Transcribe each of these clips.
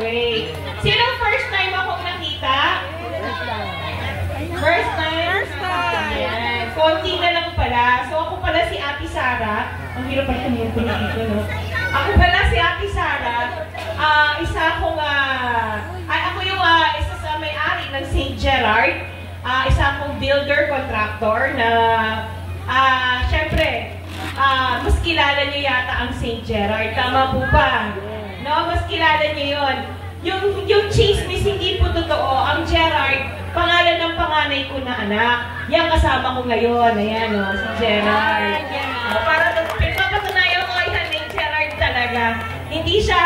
away. Sino first time akong nakita? First time? First time. Ayan. Konti na lang pala. So ako pala si Ate Sara. Ang hirap pala kami yung pinakita, no? Ako pala si Ate Sara. Ako yung isa sa may-ari ng St. Gerard. Isa akong builder, contractor na syempre, mas kilala niyo yata ang St. Gerard. Tama po ba? No, mas kilala niyo yun. Yung chismis, hindi po totoo. Ang Gerard, pangalan ng panganay ko na anak. Yan kasama ko ngayon. Ayan o, si Gerard. Para pinapatunayan ko yan ng Gerard talaga. Hindi siya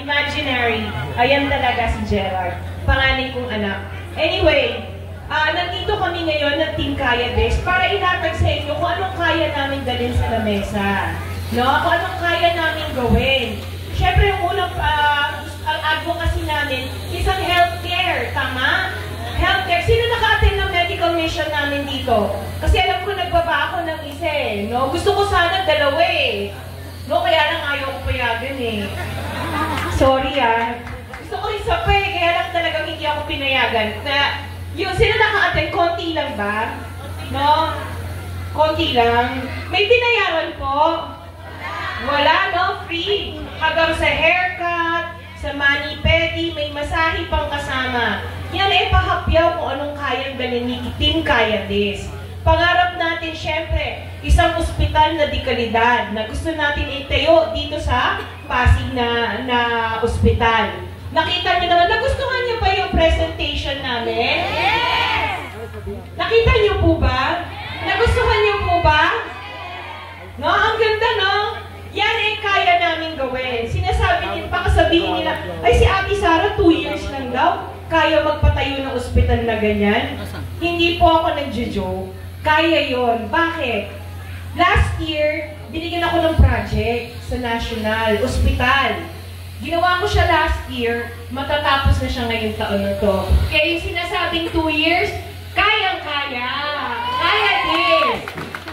imaginary. Ayan talaga si Gerard. Panganay kong anak. Anyway, nandito kami ngayon ng Team Kaya This para ilatag sa inyo kung anong kaya namin dalhin sa lamesa. No? Kung anong kaya namin gawin. Siyempre, yung unang advocacy namin is ang healthcare. Tama? Healthcare. Sino naka-attend ng medical mission namin dito? Kasi alam ko nagbaba ako ng isa eh. No? Gusto ko sana dalawa eh. No? Kaya lang ayaw ko payagan eh. Sorry ah. Gusto ko isa pa eh. Kaya lang talagang hindi ako pinayagan. Yung sino naka-attend, konti lang ba? No? Konti lang. May binayaran po? Wala, no? Free. Hanggang sa haircut, sa mani-pedi, may masahe pang kasama. Yan eh, pahapyaw kung anong kayang dalhin ni Team Kaya This. Pangarap natin, syempre, isang ospital na dekalidad na gusto natin itayo dito sa Pasig na ospital. Nakita niyo naman, nagustuhan niyo ba yung presentation namin? Yes! Nakita niyo po ba? Nagustuhan niyo po ba? No, ang ganda, no? Yan eh kaya namin gawin. Sinasabi nila, pakasabihin nila, ay si Ate Sara, 2 years lang daw, kaya magpatayo ng ospital na ganyan. Hindi po ako nagjo-joke. Kaya yon. Bakit? Last year, binigyan ako ng project sa National Hospital. Ginawa ko siya last year, matatapos na siya ngayong taon na to. Kaya yung sinasabing 2 years, kayang-kaya. Kaya din.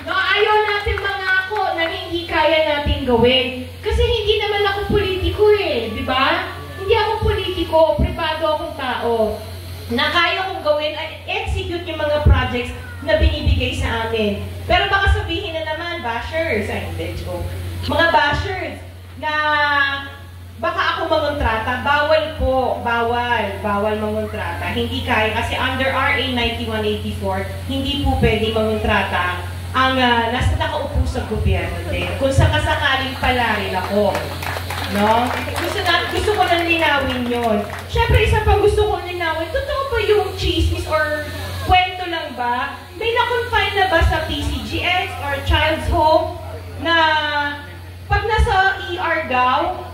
No, ayaw natin mangako na hindi kaya natin gawin. Kasi hindi naman ako politiko eh, di ba? Hindi ako politiko, privado akong tao. Na kaya kong gawin, execute yung mga projects na binibigay sa amin. Pero baka sabihin na naman, bashers, mga bashers, na baka ako mangontrata, bawal po, bawal mangontrata. Hindi kaya, kasi under RA 9184, hindi po pwede mangontrata ang nakaupo sa gobyerno din. Kung sakasakaling pala rin ako. No? Gusto ko nang linawin yun. Siyempre, isa pang gusto kong linawin, totoo ba yung chismis or kwento lang ba? May na-confine na ba sa PCGX or Child's Home na pag nasa ER daw,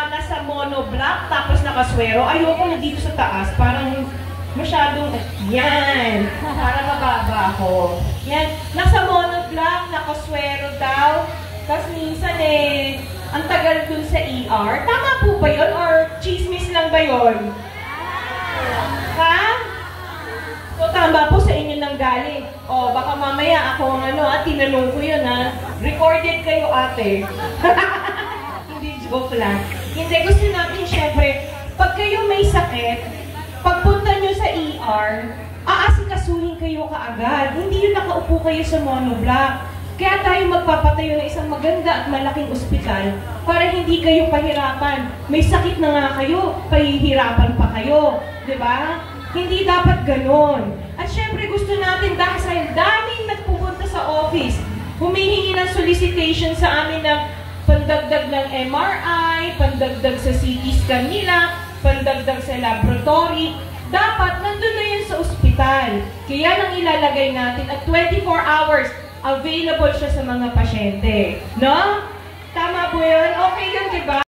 nasa monoblock tapos nakaswero, ayoko na dito sa taas, parang masyadong, yan, para mababa ako. Yan, nasa monoblock, nakaswero daw, tapos minsan eh, ang tagal dun sa ER. Tama po ba yun? Or chismis lang ba yun? Ha? So, tama po sa inyo nang galing. O, baka mamaya ako ang tinanong ko yun ha. Recorded kayo ate. Hindi, joke lang. Hindi, gusto natin syempre, pag kayo may sakit, pagpunta nyo sa ER, aasikasuhin kayo kaagad. Hindi yun nakaupo kayo sa monoblock. Kaya tayo magpapatayo ng isang maganda at malaking ospital para hindi kayo pahirapan. May sakit na nga kayo, pahihirapan pa kayo. Diba? Hindi dapat ganon. At syempre gusto natin dahil daming nagpupunta sa office, humihingi ng solicitation sa amin ng pandagdag ng MRI, pandagdag sa CT scan nila, pandagdag sa laboratory. Dapat nandun na yun sa ospital. Kaya nang ilalagay natin at 24 hours available siya sa mga pasyente. No? Tama po yun? Okay yun, diba?